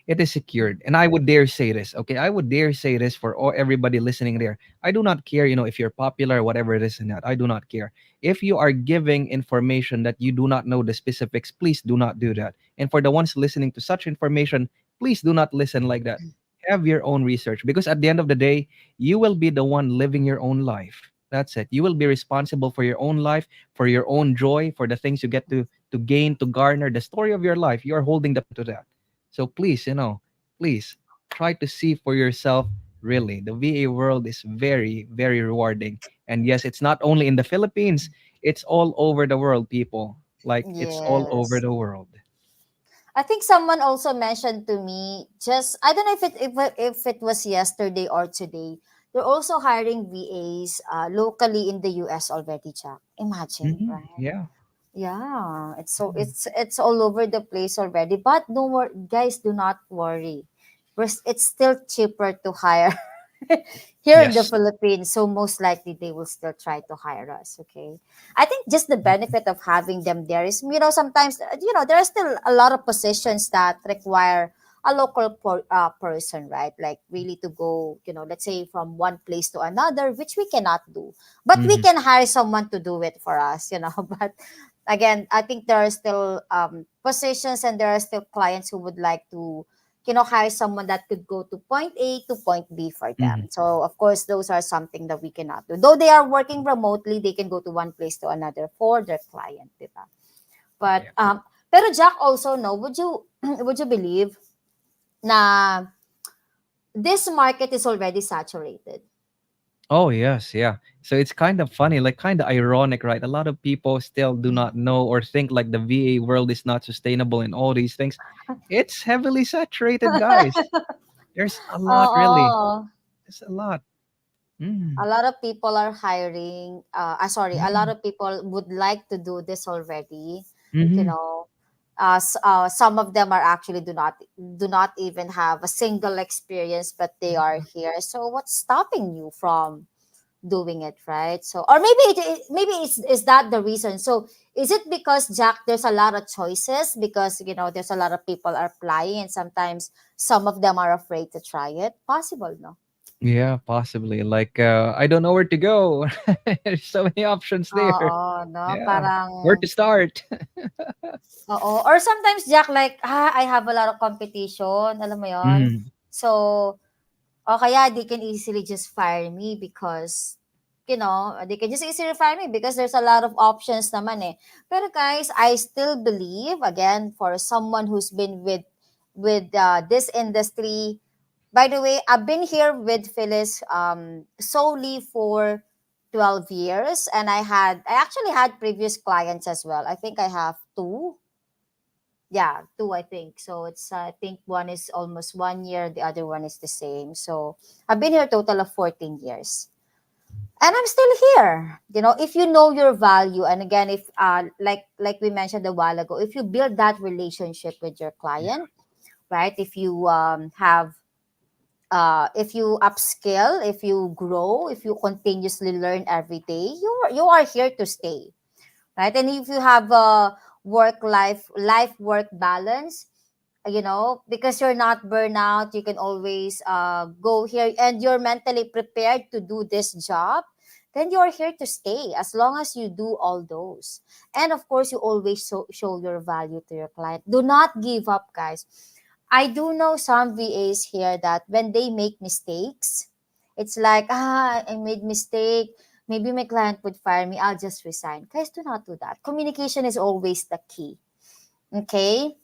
It is secured, and I would dare say this. Okay, I would dare say this for all everybody listening there. I do not care, if you're popular or whatever it is and that. I do not care. If you are giving information that you do not know the specifics, please do not do that. And for the ones listening to such information, please do not listen like that. Have your own research because at the end of the day, you will be the one living your own life. That's it. You will be responsible for your own life, for your own joy, for the things you get to gain, to garner the story of your life. You're holding the pen to that. So please, please try to see for yourself. Really, the VA world is very, very rewarding. And yes, it's not only in the Philippines, it's all over the world, people. Like, it's all over Yes. the world. I think someone also mentioned to me, just I don't know if it was yesterday or today. They're also hiring VAs locally in the US already, Jack. Imagine, right? Yeah. Yeah, it's so Yeah. it's all over the place already. But no more, guys. Do not worry. It's still cheaper to hire here in the Yes. Philippines. So most likely they will still try to hire us. Okay. I think just the benefit of having them there is, sometimes, there are still a lot of positions that require a local person, right? Like really to go, let's say from one place to another, which we cannot do. But we Hmm. can hire someone to do it for us. But again, I think there are still positions and there are still clients who would like to, hire someone that could go to point A to point B for Hmm. them. So of course, those are something that we cannot do. Though they are working remotely, they can go to one place to another for their client, diba? But Yeah. pero Jack also know, would you would you believe na this market is already saturated? Oh yes, yeah. So it's kind of funny, like kind of ironic, right? A lot of people still do not know or think like the VA world is not sustainable and all these things. It's heavily saturated, guys. There's a lot, really. Oo. There's a lot. Mm. A lot of people are hiring, sorry, a Yeah. lot of people would like to do this already, you Mm-hmm. know. some of them are actually do not even have a single experience, but they are here. So what's stopping you from doing it, right? So, or maybe is that the reason? So is it because, Jack, there's a lot of choices, because there's a lot of people are applying, and sometimes some of them are afraid to try it? Possible, no? Yeah, possibly. Like, I don't know where to go. There's so many options there. Oo, no? Yeah, Parang, where to start? oo. Or sometimes, Jack, like, I have a lot of competition, alam mo yon. Mm, So, o kaya they can easily just fire me because, they can just easily fire me because there's a lot of options naman eh. Pero guys, I still believe, again, for someone who's been with this industry. By the way, I've been here with Phyllis solely for 12 years, and I actually had previous clients as well. I think I have two. Yeah, two, I think. So it's, I think one is almost 1 year, the other one is the same. So I've been here a total of 14 years. And I'm still here. If you know your value, and again, if like we mentioned a while ago, if you build that relationship with your yeah. client, right? If you if you upskill, if you grow, if you continuously learn every day, you are here to stay, right? And if you have a life work balance, because you're not burnout, you can always go here, and you're mentally prepared to do this job, then you're here to stay as long as you do all those. And of course, you always show your value to your client. Do not give up, guys. I do know some VAs here that when they make mistakes, it's like, I made mistake, maybe my client would fire me, I'll just resign. Guys, do not do that. Communication is always the key. Okay?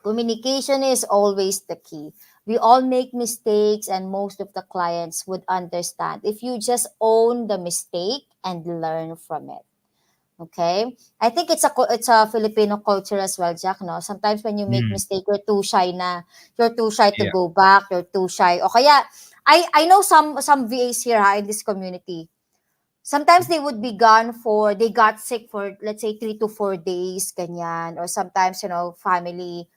Communication is always the key. We all make mistakes, and most of the clients would understand if you just own the mistake and learn from it. Okay? I think it's a Filipino culture as well, Jack, no? Sometimes when you make Mm, mistake, you're too shy na. You're too shy to yeah. go back, you're too shy. O kaya I know some VAs here in this community. Sometimes they would be gone for, they got sick for, let's say, 3 to 4 days, ganyan. Or sometimes, family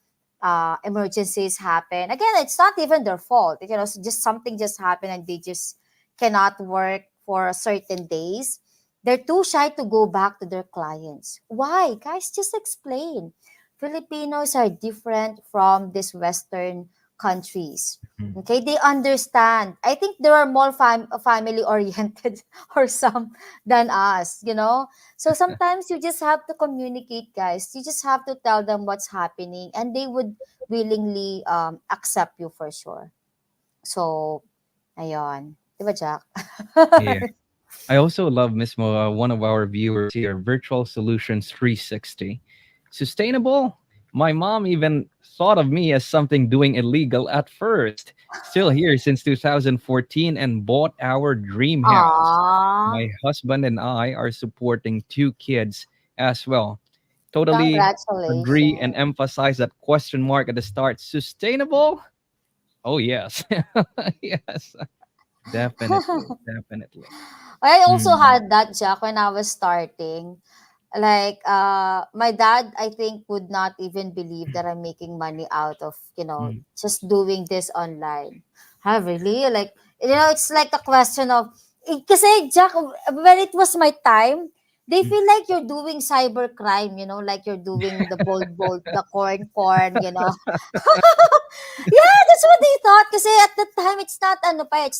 emergencies happen. Again, it's not even their fault. Just something just happened and they just cannot work for a certain days. They're too shy to go back to their clients. Why? Guys, just explain. Filipinos are different from these Western countries. Mm, Okay, they understand. I think there are more family oriented or some than us. So sometimes you just have to communicate, guys. You just have to tell them what's happening, and they would willingly accept you for sure. So, ayun. Diba, Jack? yeah. I also love Mismo, one of our viewers here, Virtual Solutions 360. Sustainable? My mom even thought of me as something doing illegal at first. Still here since 2014 and bought our dream house. Aww. My husband and I are supporting two kids as well. Totally agree and Congratulations. emphasize that question mark at the start. Sustainable? Oh, yes. Yes, definitely. Definitely. I also Mm, had that, Jack, when I was starting. Like, my dad, I think, would not even believe that I'm making money out of, mm, just doing this online. Huh, really? Like, it's like a question of, kasi, Jack, when it was my time, they mm. feel like you're doing cyber crime, like you're doing the bold, the corn. Yeah, that's what they thought. Kasi at the time, it's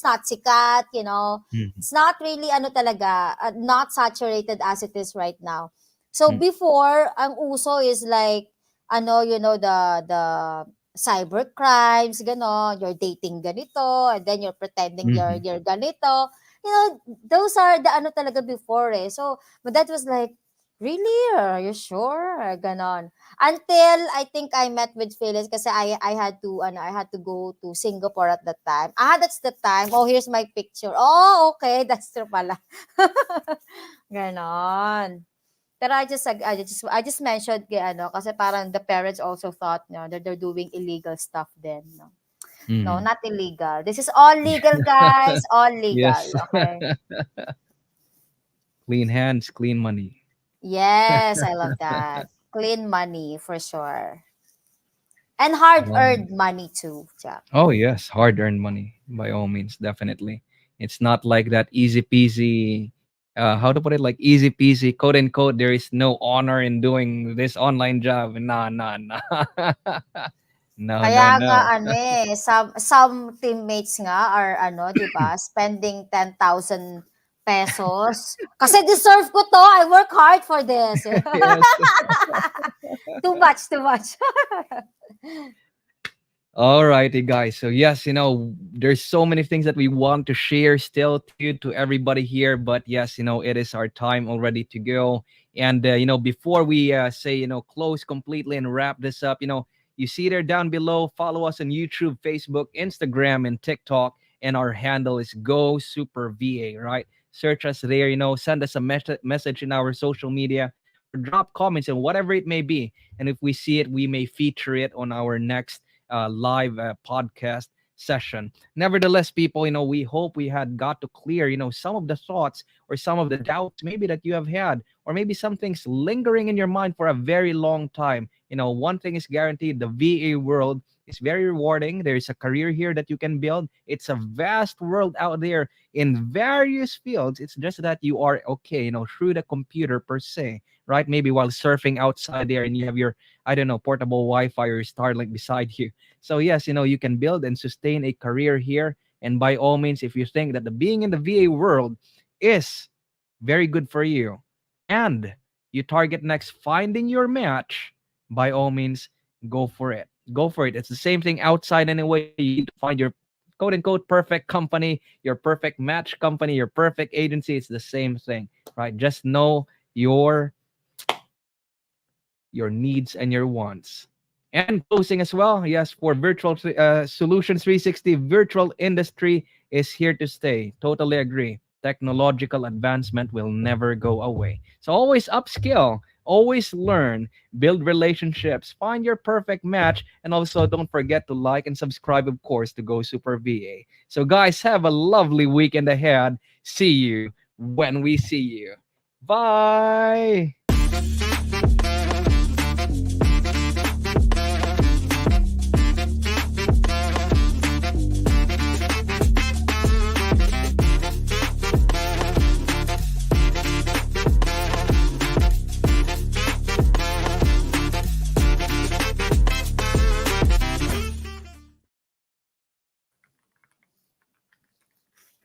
not sikat. Mhm, It's not really talaga, not saturated as it is right now. So mm, before, ang uso is like, the cyber crimes, you're dating ganito, and then you're pretending you're, mhm, you're ganito. Those are the talaga before eh. So, but that was like, really? Are you sure? Ganon. Until I think I met with Phyllis kasi I had to go to Singapore at that time. That's the time. Oh, here's my picture. Oh, okay, that's true pala. Ganon. Pero I just mentioned kasi parang the parents also thought that they're doing illegal stuff then, no. No, mhm. not illegal. This is all legal, guys. All legal. Yes. Okay. Clean hands, clean money. Yes, I love that. clean money for sure. And hard Um, earned money too, Jack. oh yes, hard earned money by all means, definitely. It's not like that easy peasy. How to put it, like easy peasy, quote unquote. There is no honor in doing this online job. Nah, nah, nah. No, Kaya no, nga no. ano eh, some teammates nga are ano, 'di ba, spending 10,000 pesos. Kasi deserve ko 'to. I work hard for this. Yes. Too much, too much. Alrighty, guys. So yes, there's so many things that we want to share still to you, to everybody here. But yes, it is our time already to go. And before we say close completely and wrap this up, you see there down below. Follow us on YouTube, Facebook, Instagram, and TikTok. And our handle is Go Super VA. Right? Search us there. Send us a message in our social media or drop comments and whatever it may be. And if we see it, we may feature it on our next live podcast session. Nevertheless, people, we hope we had got to clear, some of the thoughts or some of the doubts maybe that you have had, or maybe some things lingering in your mind for a very long time. One thing is guaranteed: the VA world is very rewarding. There is a career here that you can build. It's a vast world out there in various fields. It's just that you are okay, through the computer per se, right? Maybe while surfing outside there and you have your, I don't know, portable Wi-Fi or Starlink beside you. So yes, you can build and sustain a career here. And by all means, if you think that the being in the VA world is very good for you, and you target next finding your match, by all means, go for it. Go for it. It's the same thing outside anyway. You need to find your quote unquote perfect company, your perfect match company, your perfect agency. It's the same thing, right? Just know your needs and your wants. And closing as well, yes, for Virtual Solutions 360, virtual industry is here to stay. Totally agree. Technological advancement will never go away. So always upskill, always learn, build relationships, find your perfect match, and also don't forget to like and subscribe, of course, to Go Super VA. So, guys, have a lovely weekend ahead. See you when we see you. Bye.